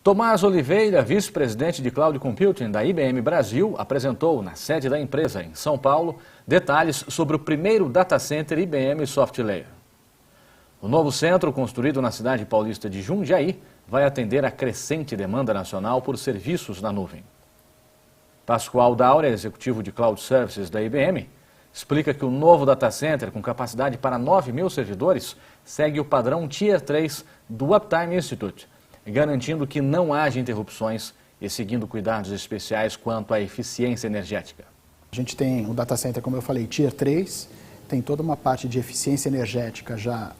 Tomás Oliveira, vice-presidente de Cloud Computing da IBM Brasil, apresentou na sede da empresa, em São Paulo, detalhes sobre o primeiro data center IBM SoftLayer. O novo centro, construído na cidade paulista de Jundiaí, vai atender a crescente demanda nacional por serviços na nuvem. Pascoal Daura, executivo de Cloud Services da IBM, explica que o novo data center, com capacidade para 9.000 servidores, segue o padrão Tier 3 do Uptime Institute, garantindo que não haja interrupções e seguindo cuidados especiais quanto à eficiência energética. A gente tem o data center, como eu falei, Tier 3, tem toda uma parte de eficiência energética já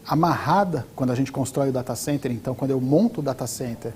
amarrada quando a gente constrói o data center. Então, quando eu monto o data center,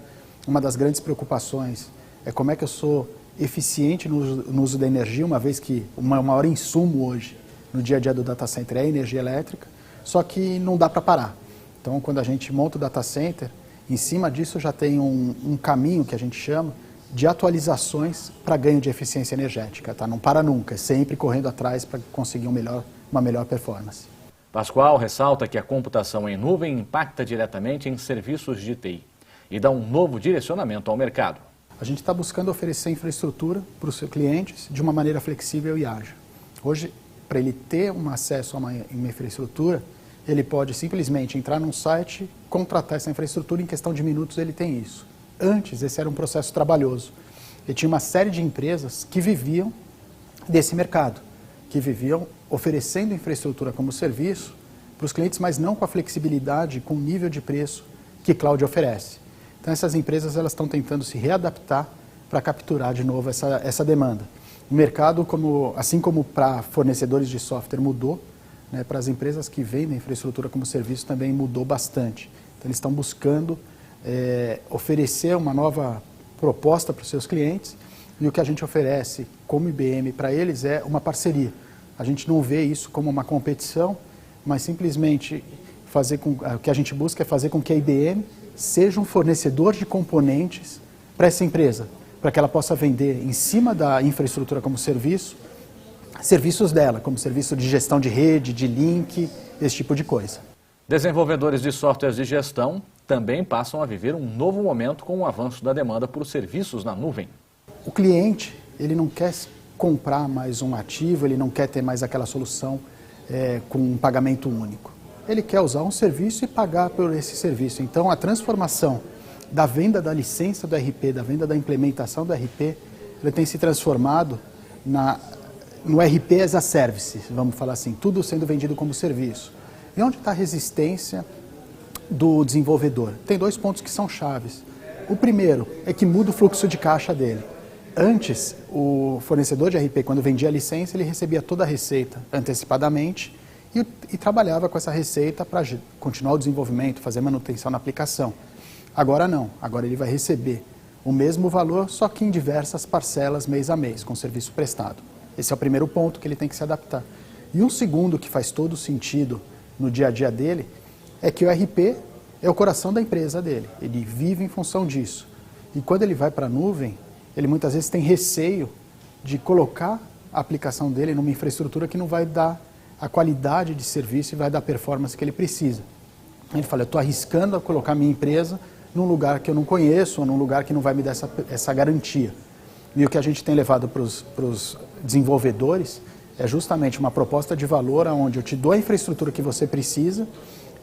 uma das grandes preocupações é como é que eu sou eficiente no uso da energia, uma vez que o maior insumo hoje no dia a dia do data center é a energia elétrica, só que não dá para parar. Então, quando a gente monta o data center, em cima disso já tem um caminho que a gente chama de atualizações para ganho de eficiência energética. Tá? Não para nunca, é sempre correndo atrás para conseguir uma melhor performance. Pascoal ressalta que a computação em nuvem impacta diretamente em serviços de TI e dá um novo direcionamento ao mercado. A gente está buscando oferecer infraestrutura para os seus clientes de uma maneira flexível e ágil. Hoje, para ele ter um acesso a uma infraestrutura, ele pode simplesmente entrar num site, contratar essa infraestrutura, em questão de minutos ele tem isso. Antes, esse era um processo trabalhoso. E tinha uma série de empresas que viviam desse mercado, que viviam oferecendo infraestrutura como serviço para os clientes, mas não com a flexibilidade, com o nível de preço que cloud oferece. Então, essas empresas elas estão tentando se readaptar para capturar de novo essa demanda. O mercado, assim como para fornecedores de software, mudou, né, para as empresas que vendem infraestrutura como serviço também mudou bastante. Então, eles estão buscando oferecer uma nova proposta para os seus clientes, e o que a gente oferece como IBM para eles é uma parceria. A gente não vê isso como uma competição, mas simplesmente o que a gente busca é fazer com que a IBM seja um fornecedor de componentes para essa empresa, para que ela possa vender em cima da infraestrutura como serviço, serviços dela, como serviço de gestão de rede, de link, esse tipo de coisa. Desenvolvedores de softwares de gestão também passam a viver um novo momento com o avanço da demanda por serviços na nuvem. O cliente, ele não quer comprar mais um ativo, ele não quer ter mais aquela solução com um pagamento único. Ele quer usar um serviço e pagar por esse serviço. Então, a transformação da venda da licença do RP, da venda da implementação do RP, ele tem se transformado no RP as a service, vamos falar assim, tudo sendo vendido como serviço. E onde está a resistência do desenvolvedor? Tem dois pontos que são chaves. O primeiro é que muda o fluxo de caixa dele. Antes, o fornecedor de RP, quando vendia a licença, ele recebia toda a receita antecipadamente e trabalhava com essa receita para continuar o desenvolvimento, fazer manutenção na aplicação. Agora não, agora ele vai receber o mesmo valor, só que em diversas parcelas mês a mês, com o serviço prestado. Esse é o primeiro ponto que ele tem que se adaptar. E um segundo que faz todo sentido no dia a dia dele é que o RP é o coração da empresa dele. Ele vive em função disso. E quando ele vai para a nuvem, ele muitas vezes tem receio de colocar a aplicação dele numa infraestrutura que não vai dar a qualidade de serviço e vai dar a performance que ele precisa. Ele fala, eu estou arriscando a colocar minha empresa num lugar que eu não conheço, ou num lugar que não vai me dar essa garantia. E o que a gente tem levado para os desenvolvedores é justamente uma proposta de valor onde eu te dou a infraestrutura que você precisa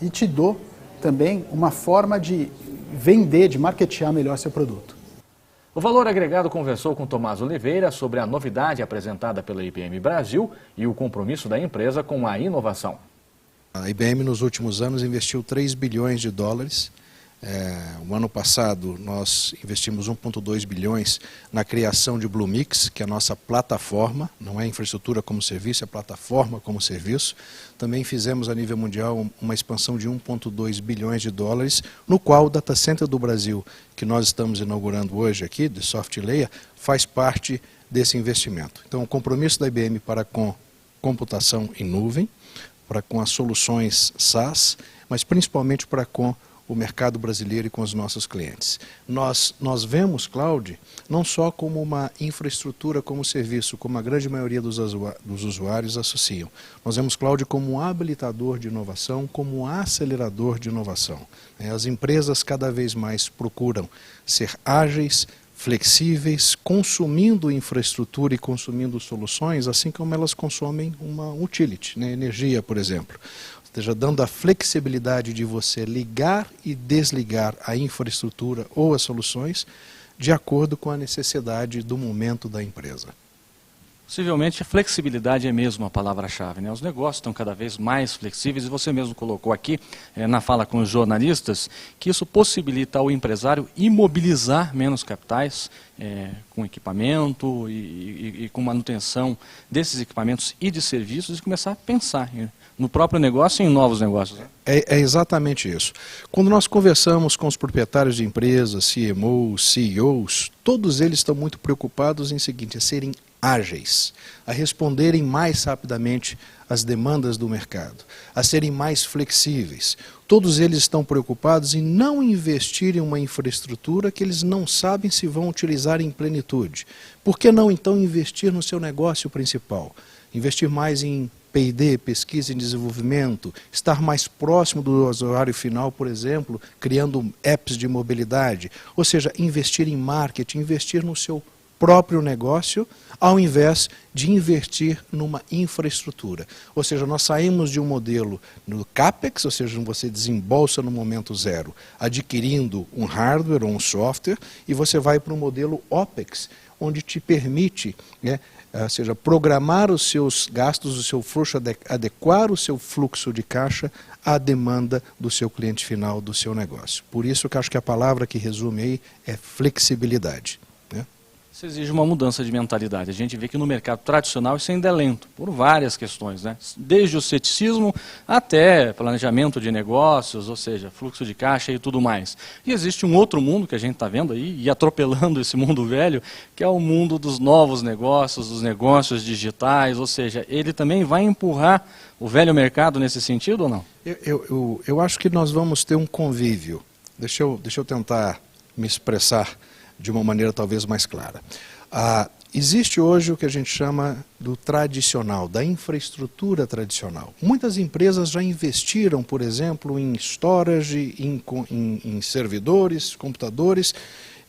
e te dou também uma forma de vender, de marketear melhor seu produto. O Valor Agregado conversou com Tomás Oliveira sobre a novidade apresentada pela IBM Brasil e o compromisso da empresa com a inovação. A IBM nos últimos anos investiu 3 bilhões de dólares. O ano passado nós investimos 1,2 bilhões na criação de Bluemix, que é a nossa plataforma, não é infraestrutura como serviço, é plataforma como serviço. Também fizemos a nível mundial uma expansão de 1,2 bilhões de dólares, no qual o Data Center do Brasil, que nós estamos inaugurando hoje aqui, de SoftLayer, faz parte desse investimento. Então, o compromisso da IBM para com computação em nuvem, para com as soluções SaaS, mas principalmente para com o mercado brasileiro e com os nossos clientes. Nós vemos cloud não só como uma infraestrutura, como serviço, como a grande maioria dos usuários associam. Nós vemos cloud como um habilitador de inovação, como um acelerador de inovação. As empresas cada vez mais procuram ser ágeis, flexíveis, consumindo infraestrutura e consumindo soluções, assim como elas consomem uma utility, né? Energia, por exemplo. Ou seja, dando a flexibilidade de você ligar e desligar a infraestrutura ou as soluções de acordo com a necessidade do momento da empresa. Possivelmente a flexibilidade é mesmo a palavra-chave, né? Os negócios estão cada vez mais flexíveis e você mesmo colocou aqui na fala com os jornalistas que isso possibilita ao empresário imobilizar menos capitais com equipamento e com manutenção desses equipamentos e de serviços e começar a pensar no próprio negócio e em novos negócios. Né? É exatamente isso. Quando nós conversamos com os proprietários de empresas, CMOs, CEOs, todos eles estão muito preocupados em seguinte, serem ágeis, a responderem mais rapidamente às demandas do mercado, a serem mais flexíveis. Todos eles estão preocupados em não investir em uma infraestrutura que eles não sabem se vão utilizar em plenitude. Por que não, então, investir no seu negócio principal? Investir mais em P&D, pesquisa e desenvolvimento, estar mais próximo do usuário final, por exemplo, criando apps de mobilidade, ou seja, investir em marketing, investir no seu próprio negócio, ao invés de investir numa infraestrutura. Ou seja, nós saímos de um modelo no CAPEX, ou seja, você desembolsa no momento zero, adquirindo um hardware ou um software, e você vai para um modelo OPEX, onde te permite, ou seja, programar os seus gastos, o seu fluxo, adequar o seu fluxo de caixa à demanda do seu cliente final, do seu negócio. Por isso que acho que a palavra que resume aí é flexibilidade. Isso exige uma mudança de mentalidade. A gente vê que no mercado tradicional isso ainda é lento, por várias questões, né? Desde o ceticismo até planejamento de negócios, ou seja, fluxo de caixa e tudo mais. E existe um outro mundo que a gente está vendo aí, e atropelando esse mundo velho, que é o mundo dos novos negócios, dos negócios digitais, ou seja, ele também vai empurrar o velho mercado nesse sentido ou não? Eu acho que nós vamos ter um convívio. Deixa eu tentar me expressar de uma maneira talvez mais clara. Existe hoje o que a gente chama do tradicional, da infraestrutura tradicional. Muitas empresas já investiram, por exemplo, em storage, em servidores, computadores.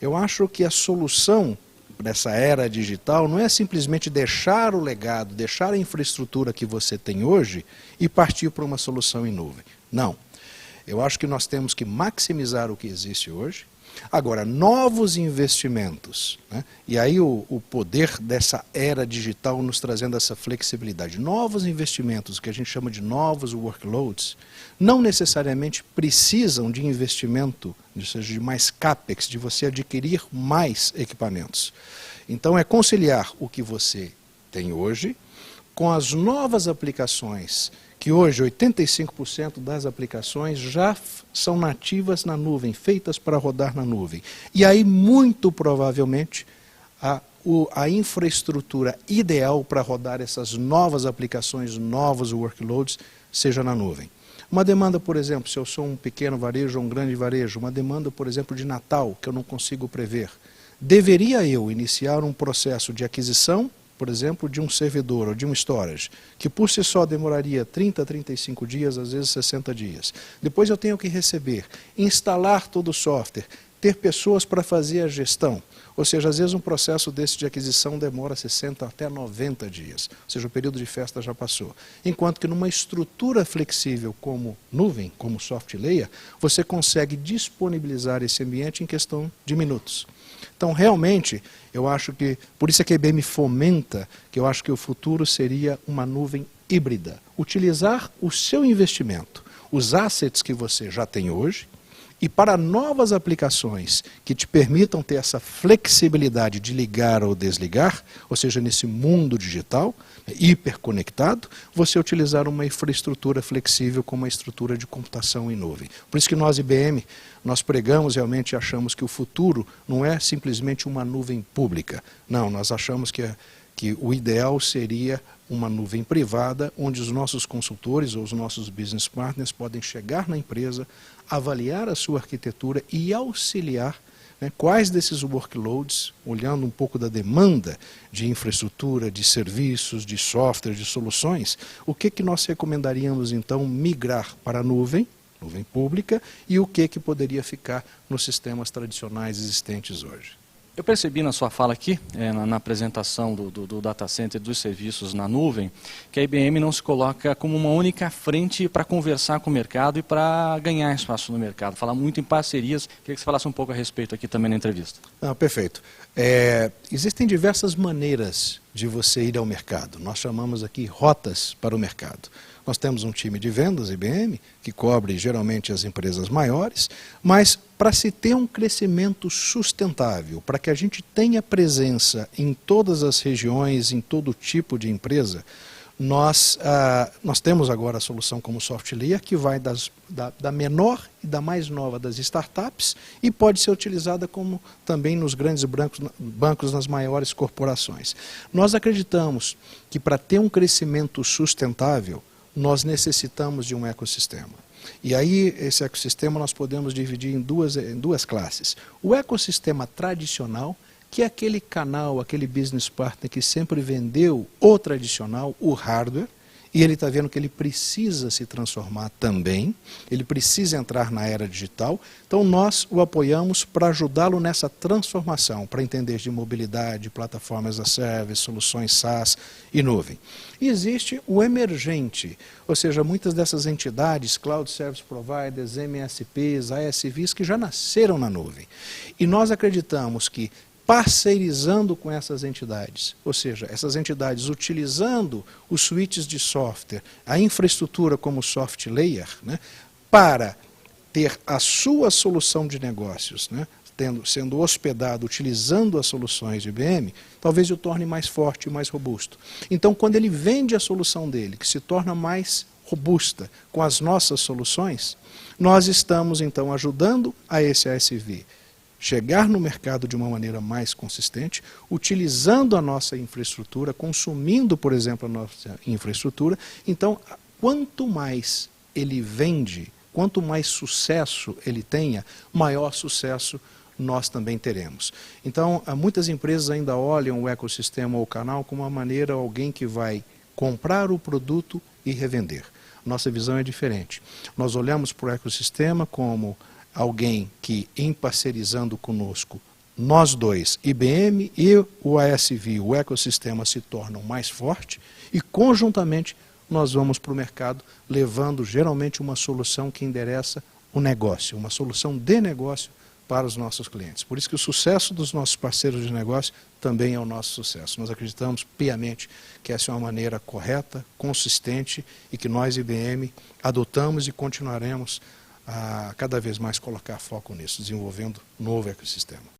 Eu acho que a solução dessa era digital não é simplesmente deixar o legado, deixar a infraestrutura que você tem hoje e partir para uma solução em nuvem. Não. Eu acho que nós temos que maximizar o que existe hoje. Agora, novos investimentos, né? E aí o poder dessa era digital nos trazendo essa flexibilidade. Novos investimentos, que a gente chama de novos workloads, não necessariamente precisam de investimento, ou seja, de mais CAPEX, de você adquirir mais equipamentos. Então, é conciliar o que você tem hoje com as novas aplicações, que hoje 85% das aplicações já são nativas na nuvem, feitas para rodar na nuvem. E aí, muito provavelmente, a infraestrutura ideal para rodar essas novas aplicações, novos workloads, seja na nuvem. Uma demanda, por exemplo, se eu sou um pequeno varejo ou um grande varejo, uma demanda, por exemplo, de Natal, que eu não consigo prever, deveria eu iniciar um processo de aquisição, por exemplo, de um servidor ou de um storage, que por si só demoraria 30, 35 dias, às vezes 60 dias. Depois eu tenho que receber, instalar todo o software, ter pessoas para fazer a gestão. Ou seja, às vezes um processo desse de aquisição demora 60 até 90 dias. Ou seja, o período de festa já passou. Enquanto que numa estrutura flexível como nuvem, como soft layer, você consegue disponibilizar esse ambiente em questão de minutos. Então, realmente, eu acho que, por isso é que a IBM fomenta, que eu acho que o futuro seria uma nuvem híbrida. Utilizar o seu investimento, os assets que você já tem hoje, e para novas aplicações que te permitam ter essa flexibilidade de ligar ou desligar, ou seja, nesse mundo digital, hiperconectado, você utilizar uma infraestrutura flexível como uma estrutura de computação em nuvem. Por isso que nós, IBM, nós pregamos realmente e achamos que o futuro não é simplesmente uma nuvem pública. Não, nós achamos que o ideal seria uma nuvem privada, onde os nossos consultores ou os nossos business partners podem chegar na empresa, avaliar a sua arquitetura e auxiliar, né, quais desses workloads, olhando um pouco da demanda de infraestrutura, de serviços, de software, de soluções, o que nós recomendaríamos então migrar para a nuvem pública, e o que poderia ficar nos sistemas tradicionais existentes hoje. Eu percebi na sua fala aqui, na apresentação do data center, dos serviços na nuvem, que a IBM não se coloca como uma única frente para conversar com o mercado e para ganhar espaço no mercado. Fala muito em parcerias. Queria que você falasse um pouco a respeito aqui também na entrevista. Perfeito. Existem diversas maneiras de você ir ao mercado. Nós chamamos aqui rotas para o mercado. Nós temos um time de vendas, IBM, que cobre geralmente as empresas maiores, mas para se ter um crescimento sustentável, para que a gente tenha presença em todas as regiões, em todo tipo de empresa, nós temos agora a solução como SoftLayer, que vai da menor e da mais nova das startups e pode ser utilizada como também nos grandes bancos, nas maiores corporações. Nós acreditamos que para ter um crescimento sustentável, nós necessitamos de um ecossistema. E aí, esse ecossistema nós podemos dividir em duas classes. O ecossistema tradicional, que é aquele canal, aquele business partner que sempre vendeu o tradicional, o hardware, e ele está vendo que ele precisa se transformar também, ele precisa entrar na era digital, então nós o apoiamos para ajudá-lo nessa transformação, para entender de mobilidade, plataformas as a service, soluções SaaS e nuvem. E existe o emergente, ou seja, muitas dessas entidades, Cloud Service Providers, MSPs, ISVs, que já nasceram na nuvem. E nós acreditamos que parceirizando com essas entidades, ou seja, essas entidades utilizando os suítes de software, a infraestrutura como soft layer, né, para ter a sua solução de negócios, né, sendo hospedado, utilizando as soluções de IBM, talvez o torne mais forte e mais robusto. Então, quando ele vende a solução dele, que se torna mais robusta com as nossas soluções, nós estamos então ajudando a esse ASV chegar no mercado de uma maneira mais consistente, utilizando a nossa infraestrutura, consumindo, por exemplo, a nossa infraestrutura. Então, quanto mais ele vende, quanto mais sucesso ele tenha, maior sucesso nós também teremos. Então, muitas empresas ainda olham o ecossistema ou o canal como uma maneira, alguém que vai comprar o produto e revender. Nossa visão é diferente. Nós olhamos para o ecossistema como alguém que, em parcerizando conosco, nós dois, IBM e o ASV, o ecossistema, se tornam mais forte e, conjuntamente, nós vamos para o mercado levando, geralmente, uma solução que endereça o negócio, uma solução de negócio para os nossos clientes. Por isso que o sucesso dos nossos parceiros de negócio também é o nosso sucesso. Nós acreditamos piamente que essa é uma maneira correta, consistente e que nós, IBM, adotamos e continuaremos a cada vez mais colocar foco nisso, desenvolvendo um novo ecossistema.